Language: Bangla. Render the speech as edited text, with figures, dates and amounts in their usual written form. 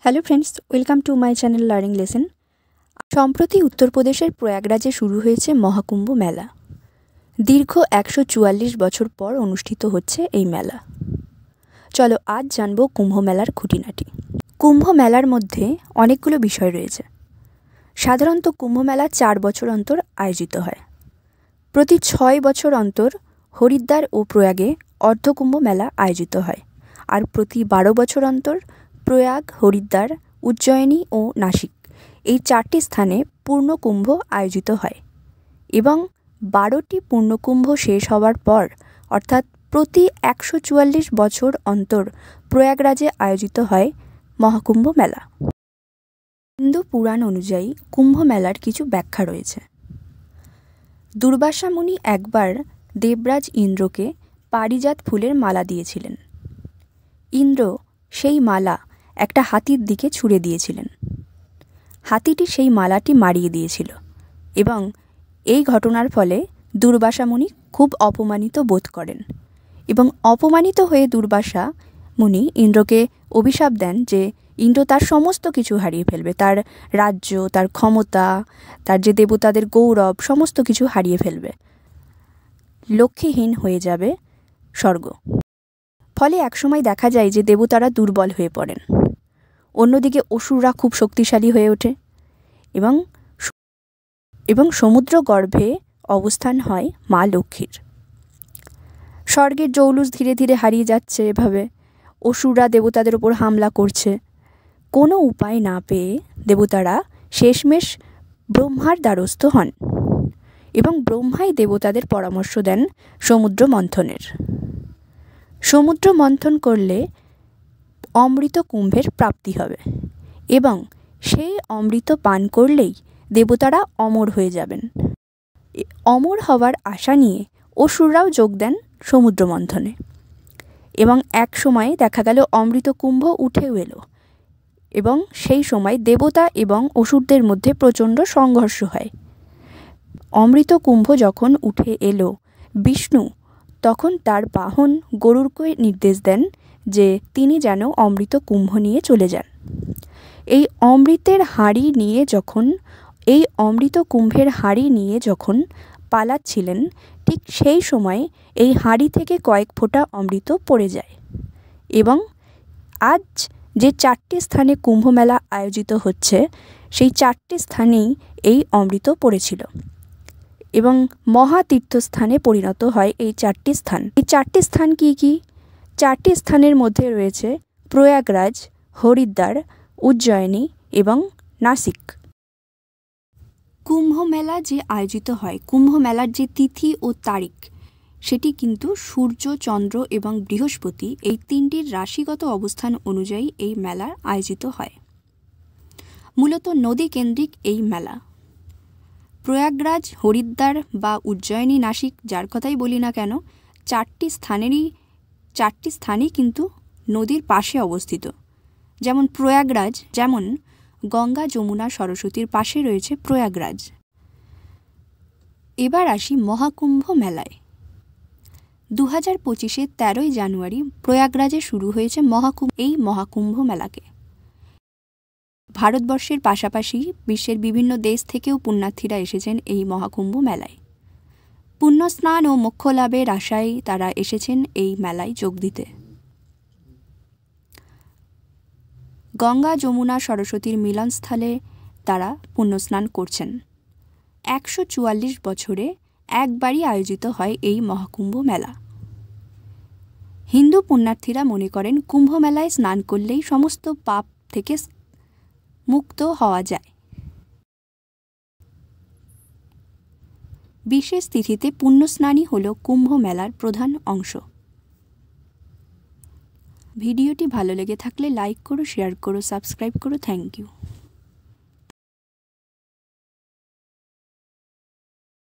Hello friends, welcome to my channel learning lesson. সম্প্রতি উত্তরপ্রদেশের প্রয়াগরাজে শুরু হয়েছে মহাকুম্ভ মেলা। দীর্ঘ 144 বছর পর অনুষ্ঠিত হচ্ছে এই মেলা। চলো আজ জানবো কুম্ভ মেলার খুঁটিনাটি। কুম্ভ মেলার মধ্যে অনেকগুলো বিষয় রয়েছে। সাধারণত কুম্ভ মেলা 4 বছর অন্তর আয়োজিত হয়। প্রতি 6 বছর অন্তর হরিদ্বার ও প্রয়াগে অর্ধকুম্ভ মেলা আয়োজিত হয়, আর প্রতি 12 বছর অন্তর প্রয়াগ, হরিদ্বার, উজ্জয়িনী ও নাসিক এই 4টি স্থানে পূর্ণকুম্ভ আয়োজিত হয় এবং 12টি পূর্ণকুম্ভ শেষ হওয়ার পর অর্থাৎ প্রতি 144 বছর অন্তর প্রয়াগরাজে আয়োজিত হয় মহাকুম্ভ মেলা। হিন্দু পুরাণ অনুযায়ী কুম্ভ মেলার কিছু ব্যাখ্যা রয়েছে। দুর্বাসা মুনি একবার দেবরাজ ইন্দ্রকে পারিজাত ফুলের মালা দিয়েছিলেন। ইন্দ্র সেই মালা একটা হাতির দিকে ছুঁড়ে দিয়েছিলেন। হাতিটি সেই মালাটি মারিয়ে দিয়েছিল এবং এই ঘটনার ফলে দুর্বাসা মুনি খুব অপমানিত বোধ করেন এবং অপমানিত হয়ে দুর্বাসা মুনি ইন্দ্রকে অভিশাপ দেন যে ইন্দ্র তার সমস্ত কিছু হারিয়ে ফেলবে, তার রাজ্য, তার ক্ষমতা, তার যে দেবতাদের গৌরব সমস্ত কিছু হারিয়ে ফেলবে, লক্ষ্যহীন হয়ে যাবে স্বর্গ। ফলে একসময় দেখা যায় যে দেবতারা দুর্বল হয়ে পড়েন, অন্যদিকে অসুররা খুব শক্তিশালী হয়ে ওঠে এবং সমুদ্র গর্ভে অবস্থান হয় মা লক্ষ্মীর। স্বর্গের জৌলুস ধীরে ধীরে হারিয়ে যাচ্ছে। এভাবে অসুররা দেবতাদের ওপর হামলা করছে। কোনো উপায় না পেয়ে দেবতারা শেষমেশ ব্রহ্মার দ্বারস্থ হন এবং ব্রহ্মাই দেবতাদের পরামর্শ দেন সমুদ্র মন্থনের। সমুদ্র মন্থন করলে অমৃত কুম্ভের প্রাপ্তি হবে এবং সেই অমৃত পান করলেই দেবতারা অমর হয়ে যাবেন। অমর হওয়ার আশা নিয়ে অসুররাও যোগ দেন সমুদ্র মন্থনে এবং এক সময়ে দেখা গেল অমৃত কুম্ভ উঠেও এলো এবং সেই সময় দেবতা এবং অসুরদের মধ্যে প্রচণ্ড সংঘর্ষ হয়। অমৃত কুম্ভ যখন উঠে এলো, বিষ্ণু তখন তার বাহন গরুড়কে নির্দেশ দেন যে তিনি যেন অমৃত কুম্ভ নিয়ে চলে যান। এই অমৃত কুম্ভের হাঁড়ি নিয়ে যখন পালাচ্ছিলেন, ঠিক সেই সময় এই হাঁড়ি থেকে কয়েক ফোঁটা অমৃত পড়ে যায় এবং আজ যে 4টি স্থানে কুম্ভ মেলা আয়োজিত হচ্ছে সেই 4টি স্থানেই এই অমৃত পড়েছিল এবং মহাতীর্থস্থানে পরিণত হয় এই 4টি স্থান। এই 4টি স্থান কি কি? 4টি স্থানের মধ্যে রয়েছে প্রয়াগরাজ, হরিদ্বার, উজ্জয়িনী এবং নাসিক। কুম্ভ মেলা যে আয়োজিত হয়, কুম্ভ মেলার যে তিথি ও তারিখ, সেটি কিন্তু সূর্য, চন্দ্র এবং বৃহস্পতি এই 3টির রাশিগত অবস্থান অনুযায়ী এই মেলা আয়োজিত হয়। মূলত নদী কেন্দ্রিক এই মেলা। প্রয়াগরাজ, হরিদ্বার বা উজ্জয়িনী, নাসিক যার কথাই বলি না কেন, 4টি স্থানই কিন্তু নদীর পাশে অবস্থিত। যেমন প্রয়াগরাজ, যেমন গঙ্গা, যমুনা, সরস্বতীর পাশে রয়েছে প্রয়াগরাজ। এবার আসি মহাকুম্ভ মেলায়। 2025 13ই জানুয়ারি প্রয়াগরাজে শুরু হয়েছে এই মহাকুম্ভ মেলাকে। ভারতবর্ষের পাশাপাশি বিশ্বের বিভিন্ন দেশ থেকেও পুণ্যার্থীরা এসেছেন এই মহাকুম্ভ মেলায়। পুণ্যস্নান ও মোক্ষ লাভের আশায় তারা এসেছেন এই মেলায় যোগ দিতে। গঙ্গা, যমুনা, সরস্বতীর মিলনস্থলে তারা পুণ্যস্নান করছেন। 144 বছরে একবারই আয়োজিত হয় এই মহাকুম্ভ মেলা। হিন্দু পুণ্যার্থীরা মনে করেন কুম্ভ মেলায় স্নান করলেই সমস্ত পাপ থেকে মুক্ত হওয়া যায়। বিশেষ তিথিতে পুণ্যস্নানই হল কুম্ভ মেলার প্রধান অংশ। ভিডিওটি ভালো লেগে থাকলে লাইক করো, শেয়ার করো, সাবস্ক্রাইব করো। Thank you.